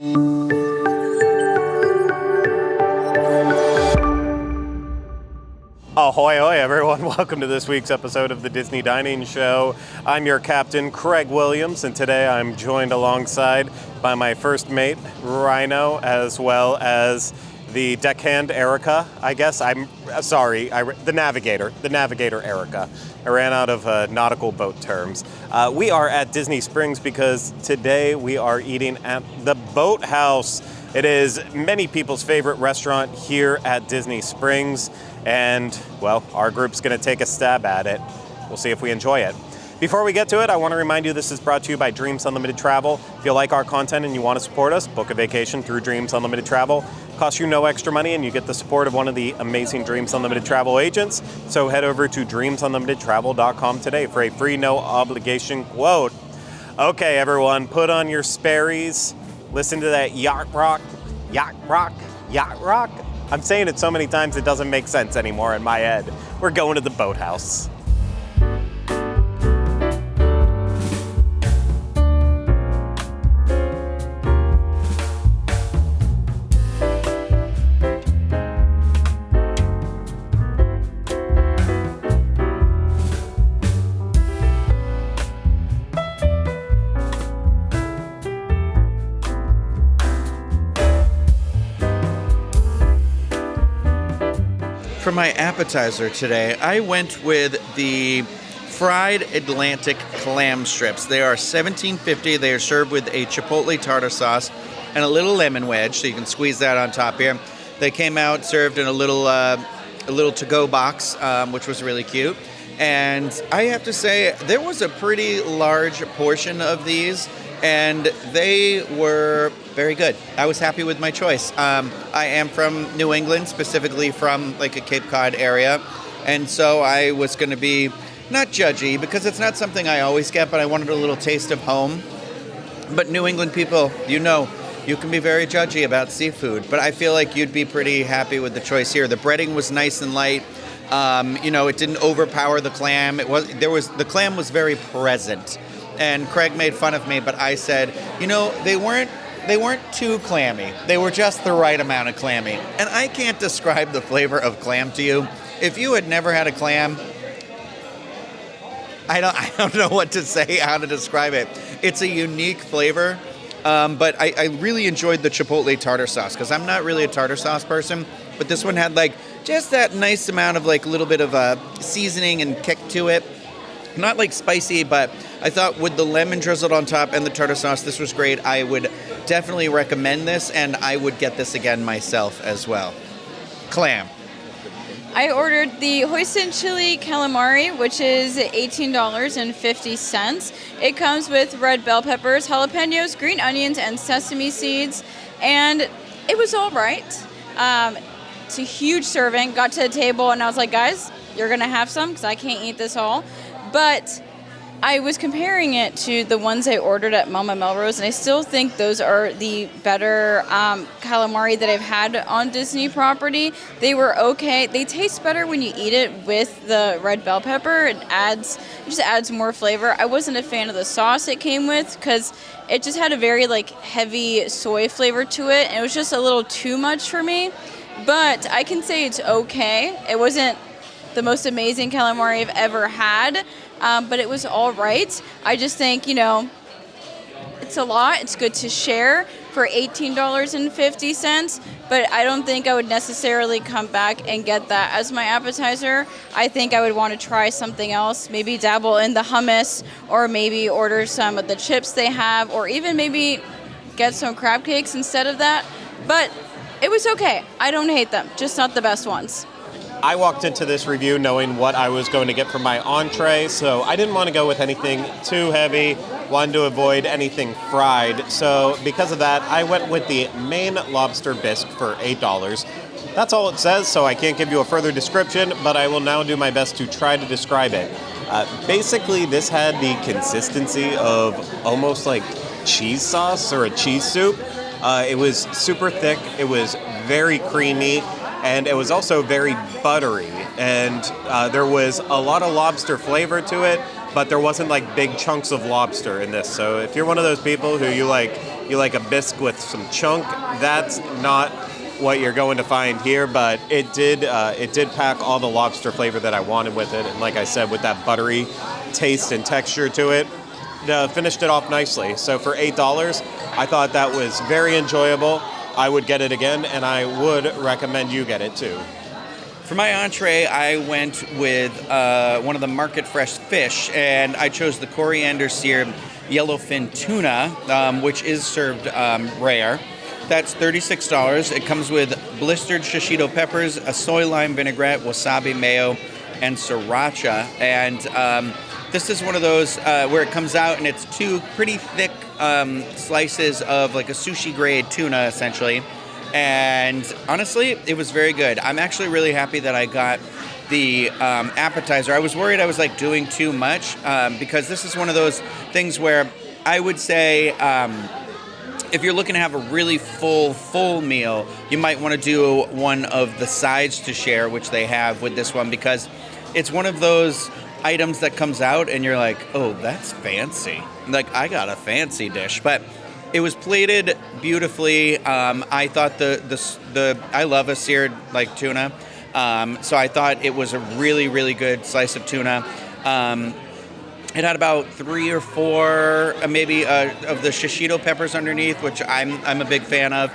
Ahoy, ahoy, everyone. Welcome to this week's episode of the Disney Dining Show. I'm your captain, Craig Williams, and today I'm joined alongside by my first mate, Rhino, as well as the deckhand, Erica, I guess. The navigator, Erica. I ran out of nautical boat terms. We are at Disney Springs because today we are eating at the Boathouse. It is many people's favorite restaurant here at Disney Springs, and, well, our group's going to take a stab at it. We'll see if we enjoy it. Before we get to it, I want to remind you this is brought to you by Dreams Unlimited Travel. If you like our content and you want to support us, book a vacation through Dreams Unlimited Travel. Costs you no extra money, and you get the support of one of the amazing Dreams Unlimited Travel agents. So head over to dreamsunlimitedtravel.com today for a free, no obligation quote. Okay, everyone, put on your Sperry's. Listen to that yacht rock, yacht rock, yacht rock. I'm saying it so many times it doesn't make sense anymore in my head. We're going to the Boathouse. For my appetizer today, I went with the fried Atlantic clam strips. They are $17.50. They are served with a chipotle tartar sauce and a little lemon wedge, so you can squeeze that on top here. They came out served in a little to-go box, which was really cute. And I have to say, there was a pretty large portion of these, and they were very good. I was happy with my choice. I am from New England, specifically from like a Cape Cod area, and so I was going to be not judgy because it's not something I always get, but I wanted a little taste of home. But New England people, you can be very judgy about seafood, but I feel like you'd be pretty happy with the choice here. The breading was nice and light. It didn't overpower the clam. The clam was very present. And Craig made fun of me, but I said, they weren't too clammy. They were just the right amount of clammy. And I can't describe the flavor of clam to you. If you had never had a clam, I don't know what to say, how to describe it. It's a unique flavor, but I really enjoyed the chipotle tartar sauce because I'm not really a tartar sauce person, but this one had like just that nice amount of like a little bit of seasoning and kick to it. Not like spicy, but I thought with the lemon drizzled on top and the tartar sauce, this was great. I would definitely recommend this, and I would get this again myself as well. Clam. I ordered the hoisin chili calamari, which is $18.50. It comes with red bell peppers, jalapenos, green onions, and sesame seeds, and it was all right. It's a huge serving. Got to the table, and I was like, guys, you're going to have some because I can't eat this all. But I was comparing it to the ones I ordered at Mama Melrose, and I still think those are the better calamari that I've had on Disney property. They were okay. They taste better when you eat it with the red bell pepper. It just adds more flavor. I wasn't a fan of the sauce it came with because it just had a very heavy soy flavor to it, and it was just a little too much for me. But I can say it's okay. It wasn't the most amazing calamari I've ever had, but it was all right. I just think, it's a lot. It's good to share for $18.50, but I don't think I would necessarily come back and get that as my appetizer. I think I would want to try something else, maybe dabble in the hummus, or maybe order some of the chips they have, or even maybe get some crab cakes instead of that. But it was okay. I don't hate them, just not the best ones. I walked into this review knowing what I was going to get for my entree, so I didn't want to go with anything too heavy, wanted to avoid anything fried. So because of that, I went with the Maine lobster bisque for $8. That's all it says, so I can't give you a further description, but I will now do my best to try to describe it. Basically, this had the consistency of almost like cheese sauce or a cheese soup. It was super thick, it was very creamy, and it was also very buttery. And there was a lot of lobster flavor to it, but there wasn't like big chunks of lobster in this. So if you're one of those people who you like you like a bisque with some chunk, that's not what you're going to find here, but it did pack all the lobster flavor that I wanted with it, and like I said, with that buttery taste and texture to it, finished it off nicely. So for $8, I thought that was very enjoyable. I would get it again, and I would recommend you get it too. For my entree, I went with one of the market fresh fish, and I chose the coriander seared yellowfin tuna, which is served rare. That's $36. It comes with blistered shishito peppers, a soy lime vinaigrette, wasabi mayo, and sriracha. And this is one of those where it comes out and it's two pretty thick slices of like a sushi grade tuna, essentially. And honestly, it was very good. I'm actually really happy that I got the appetizer. I was worried I was like doing too much because this is one of those things where I would say if you're looking to have a really full meal, you might want to do one of the sides to share, which they have with this one, because it's one of those items that comes out and you're like, oh, that's fancy. Like, I got a fancy dish. But it was plated beautifully. I thought I love a seared like tuna. So I thought it was a really, really good slice of tuna. It had about 3 or 4 maybe of the shishito peppers underneath, which I'm a big fan of.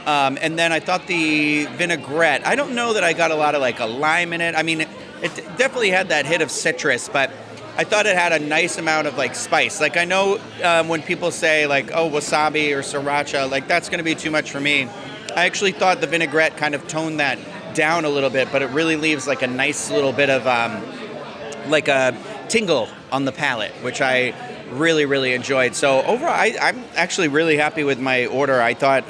And then I thought the vinaigrette, I don't know that I got a lot of like a lime in it. I mean, it definitely had that hit of citrus, but I thought it had a nice amount of like spice. Like I know when people say like, oh, wasabi or sriracha, like that's going to be too much for me. I actually thought the vinaigrette kind of toned that down a little bit, but it really leaves like a nice little bit of like a tingle on the palate, which I really, really enjoyed. So overall, I'm actually really happy with my order. I thought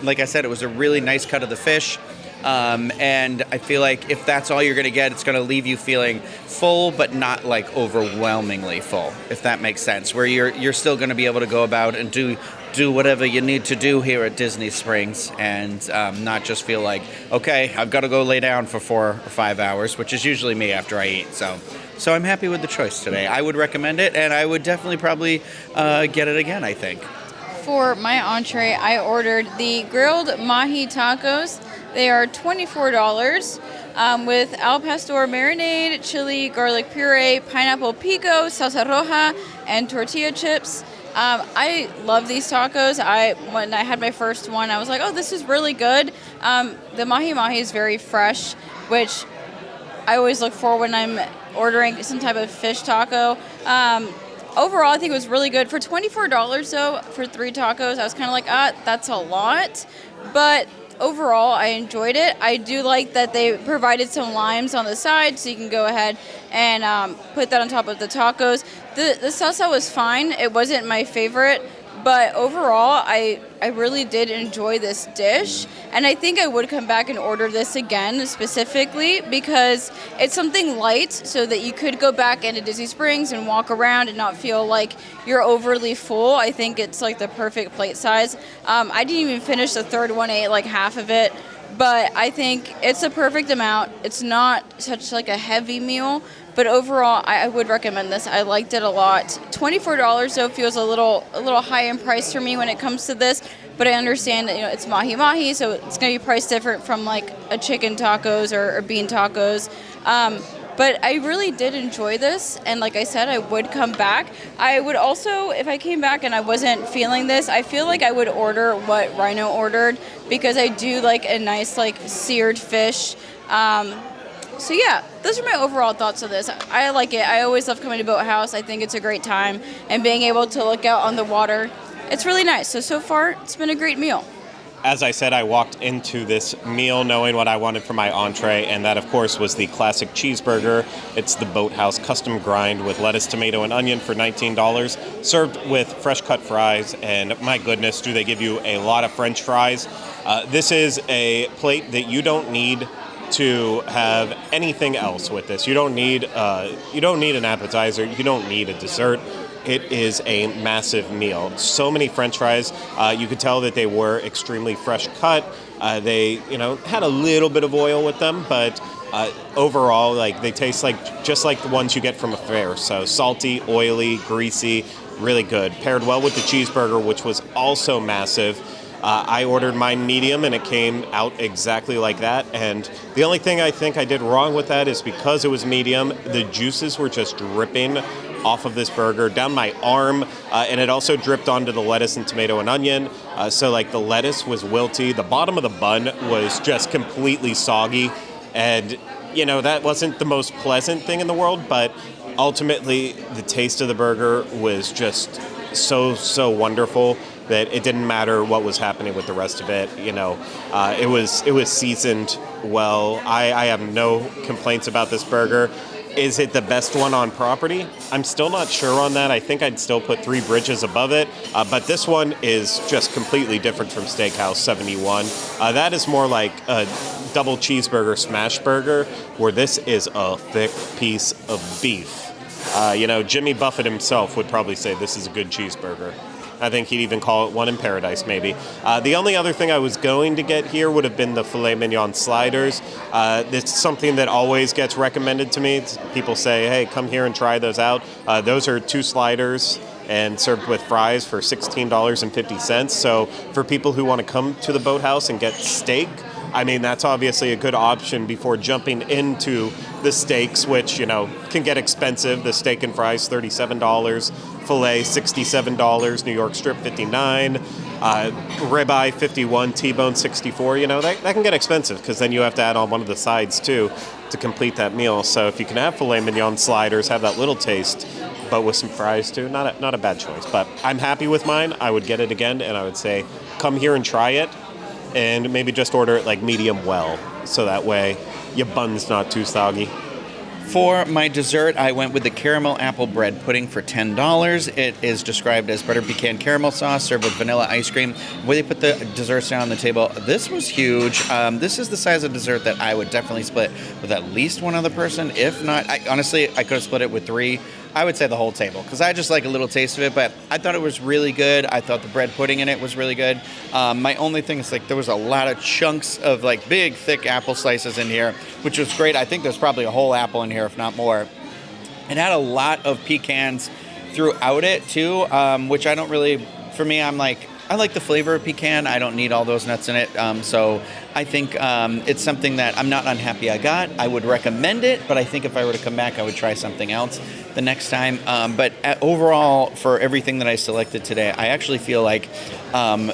like I said, it was a really nice cut of the fish. And I feel like if that's all you're going to get, it's going to leave you feeling full, but not like overwhelmingly full, if that makes sense, where you're still going to be able to go about and do whatever you need to do here at Disney Springs and not just feel like, okay, I've got to go lay down for 4 or 5 hours, which is usually me after I eat. So I'm happy with the choice today. I would recommend it, and I would definitely probably get it again, I think. For my entree, I ordered the grilled mahi tacos. They are $24 with al pastor marinade, chili, garlic puree, pineapple pico, salsa roja, and tortilla chips. I love these tacos. When I had my first one, I was like, oh, this is really good. The mahi is very fresh, which I always look for when I'm ordering some type of fish taco. Overall, I think it was really good. For $24, though, for 3 tacos, I was kind of like, that's a lot. But overall, I enjoyed it. I do like that they provided some limes on the side, so you can go ahead and put that on top of the tacos. The salsa was fine. It wasn't my favorite, but overall, I really did enjoy this dish, and I think I would come back and order this again specifically because it's something light so that you could go back into Disney Springs and walk around and not feel like you're overly full. I think it's like the perfect plate size. I didn't even finish the third one. I ate like half of it, but I think it's a perfect amount. It's not such like a heavy meal, but overall, I would recommend this. I liked it a lot. $24 though feels a little high in price for me when it comes to this, but I understand that it's mahi, so it's going to be priced different from like a chicken tacos or bean tacos. But I really did enjoy this, and like I said, I would come back. I would also, if I came back and I wasn't feeling this, I feel like I would order what Rhino ordered because I do like a nice like seared fish. So yeah, those are my overall thoughts of this. I like it. I always love coming to Boathouse. I think it's a great time, and being able to look out on the water, it's really nice. So far, it's been a great meal. As I said, I walked into this meal knowing what I wanted for my entree, and that, of course, was the classic cheeseburger. It's the Boathouse custom grind with lettuce, tomato, and onion for $19, served with fresh-cut fries, and my goodness, do they give you a lot of French fries. This is a plate that you don't need to have anything else with this. You don't need an appetizer. You don't need a dessert. it is a massive meal. So many French fries. You could tell that they were extremely fresh cut. They, had a little bit of oil with them, but overall, like, they taste just like the ones you get from a fair. So salty, oily, greasy, really good. Paired well with the cheeseburger, which was also massive. I ordered mine medium, and it came out exactly like that. And the only thing I think I did wrong with that is because it was medium, the juices were just dripping off of this burger down my arm, and it also dripped onto the lettuce and tomato and onion. So the lettuce was wilty. The bottom of the bun was just completely soggy. And, that wasn't the most pleasant thing in the world, but ultimately the taste of the burger was just so wonderful that it didn't matter what was happening with the rest of it. It was seasoned well. I have no complaints about this burger. Is it the best one on property? I'm still not sure on that. I think I'd still put Three Bridges above it. But this one is just completely different from Steakhouse 71. That is more like a double cheeseburger smash burger, where this is a thick piece of beef. Jimmy Buffett himself would probably say this is a good cheeseburger. I think he'd even call it one in paradise, maybe. The only other thing I was going to get here would have been the filet mignon sliders. It's something that always gets recommended to me. People say, hey, come here and try those out. Those are 2 sliders and served with fries for $16.50. So for people who want to come to the Boathouse and get steak, I mean, that's obviously a good option before jumping into the steaks, which, can get expensive. The steak and fries, $37. Filet, $67. New York strip, $59. Ribeye, $51. T-bone, $64. That can get expensive because then you have to add on one of the sides, too, to complete that meal. So if you can have filet mignon sliders, have that little taste, but with some fries, too, not a bad choice. But I'm happy with mine. I would get it again, and I would say come here and try it. And maybe just order it medium well, so that way your bun's not too soggy. For my dessert, I went with the caramel apple bread pudding for $10. It is described as butter pecan caramel sauce served with vanilla ice cream. Where they put the desserts down on the table, this was huge. This is the size of dessert that I would definitely split with at least one other person. If not, I could have split it with 3. I would say the whole table, because I just like a little taste of it, but I thought it was really good. I thought the bread pudding in it was really good. My only thing is there was a lot of chunks of big, thick apple slices in here, which was great. I think there's probably a whole apple in here, if not more. It had a lot of pecans throughout it too, which I don't really, for me, I like the flavor of pecan. I don't need all those nuts in it. So I think it's something that I'm not unhappy I got. I would recommend it, but I think if I were to come back, I would try something else the next time. But overall, for everything that I selected today, I actually feel like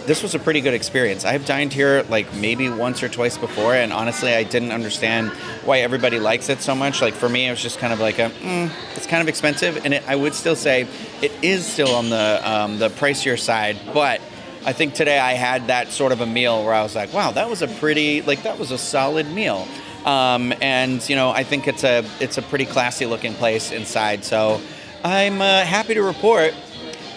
this was a pretty good experience. I've dined here maybe once or twice before, and honestly, I didn't understand why everybody likes it so much. For me, it was just kind of it's kind of expensive, and I would still say it is still on the pricier side, but I think today I had that sort of a meal where I was like, wow, that was that was a solid meal. And I think it's a pretty classy looking place inside. So I'm happy to report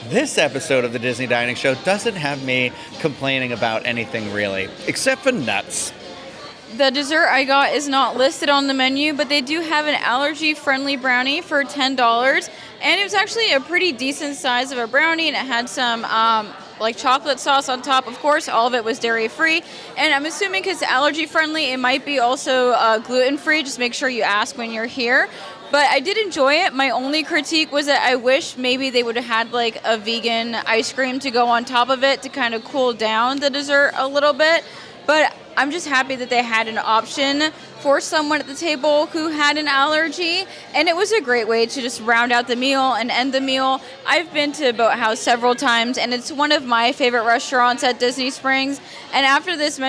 this episode of the Disney Dining Show doesn't have me complaining about anything really, except for nuts. The dessert I got is not listed on the menu, but they do have an allergy-friendly brownie for $10. And it was actually a pretty decent size of a brownie, and it had some chocolate sauce on top. Of course, all of it was dairy-free. And I'm assuming because allergy-friendly, it might be also gluten-free. Just make sure you ask when you're here. But I did enjoy it. My only critique was that I wish maybe they would have had a vegan ice cream to go on top of it to kind of cool down the dessert a little bit. But I'm just happy that they had an option for someone at the table who had an allergy, and it was a great way to just round out the meal and end the meal. I've been to Boathouse several times, and it's one of my favorite restaurants at Disney Springs. And after this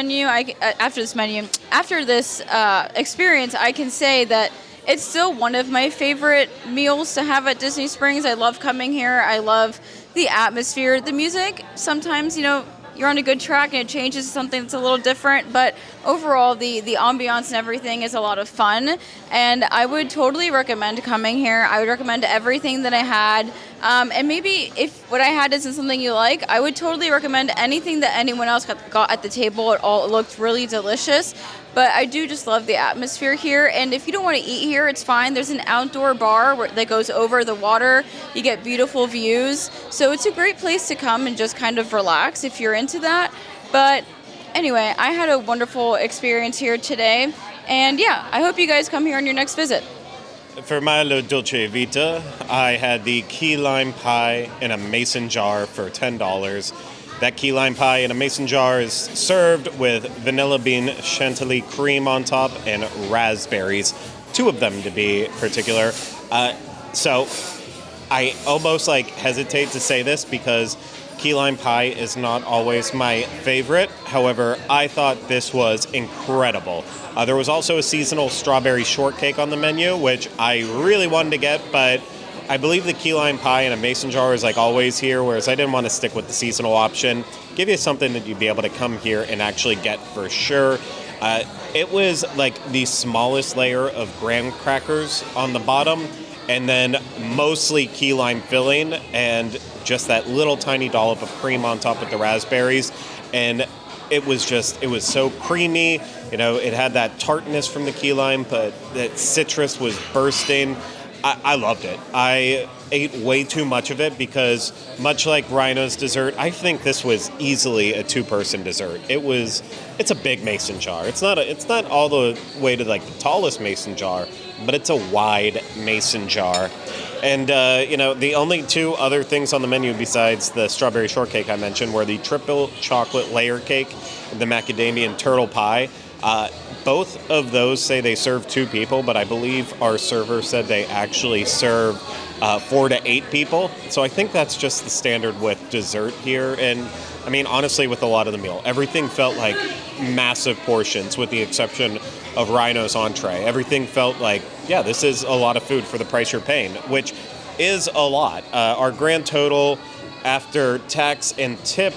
experience, I can say that it's still one of my favorite meals to have at Disney Springs. I love coming here. I love the atmosphere, the music. Sometimes, you're on a good track and it changes to something that's a little different, but overall the ambiance and everything is a lot of fun, and I would totally recommend coming here. I would recommend everything that I had, and maybe if what I had isn't something you like, I would totally recommend anything that anyone else got at the table. It all looked really delicious, But I do just love the atmosphere here. And if you don't want to eat here, it's fine. There's an outdoor bar that goes over the water. You get beautiful views. So it's a great place to come and just kind of relax if you're into that. But anyway, I had a wonderful experience here today. And yeah, I hope you guys come here on your next visit. For my La Dolce Vita, I had the key lime pie in a mason jar for $10. That key lime pie in a mason jar is served with vanilla bean chantilly cream on top and raspberries, 2 of them to be particular. So I almost hesitate to say this because key lime pie is not always my favorite. However, I thought this was incredible. There was also a seasonal strawberry shortcake on the menu, which I really wanted to get, but I believe the key lime pie in a mason jar is always here, whereas I didn't want to stick with the seasonal option. Give you something that you'd be able to come here and actually get for sure. It was the smallest layer of graham crackers on the bottom, and then mostly key lime filling, and just that little tiny dollop of cream on top with the raspberries. And it was so creamy. It had that tartness from the key lime, but that citrus was bursting. I loved it. I ate way too much of it because, much like Rhino's dessert, I think this was easily a 2-person dessert. It's a big mason jar. It's not all the way to the tallest mason jar, but it's a wide mason jar. And the only 2 other things on the menu besides the strawberry shortcake I mentioned were the triple chocolate layer cake and the macadamia turtle pie. Both of those say they serve 2 people, but I believe our server said they actually serve 4 to 8 people. So I think that's just the standard with dessert here. And I mean, honestly, with a lot of the meal, everything felt like massive portions with the exception of Rhino's entree. Everything felt this is a lot of food for the price you're paying, which is a lot. Our grand total after tax and tip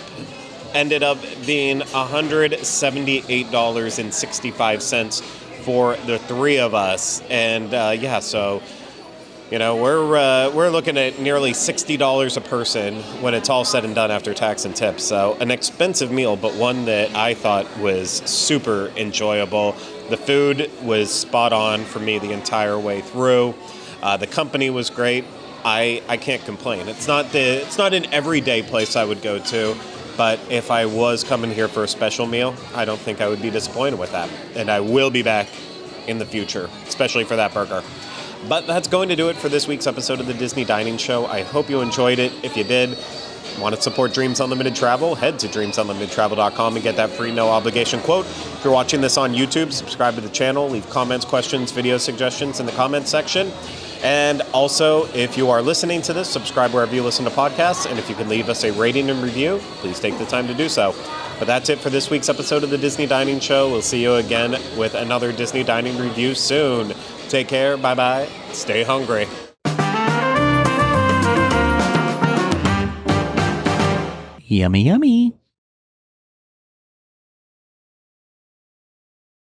ended up being $178.65 for the 3 of us. And so we're looking at nearly $60 a person when it's all said and done after tax and tips. So an expensive meal, but one that I thought was super enjoyable. The food was spot on for me the entire way through. The company was great. I can't complain. It's not an everyday place I would go to. But if I was coming here for a special meal, I don't think I would be disappointed with that. And I will be back in the future, especially for that burger. But that's going to do it for this week's episode of the Disney Dining Show. I hope you enjoyed it. If you did, want to support Dreams Unlimited Travel, head to dreamsunlimitedtravel.com and get that free no obligation quote. If you're watching this on YouTube, subscribe to the channel, leave comments, questions, video suggestions in the comments section. And also, if you are listening to this, subscribe wherever you listen to podcasts. And if you can leave us a rating and review, please take the time to do so. But that's it for this week's episode of the Disney Dining Show. We'll see you again with another Disney Dining review soon. Take care. Bye-bye. Stay hungry. Yummy, yummy.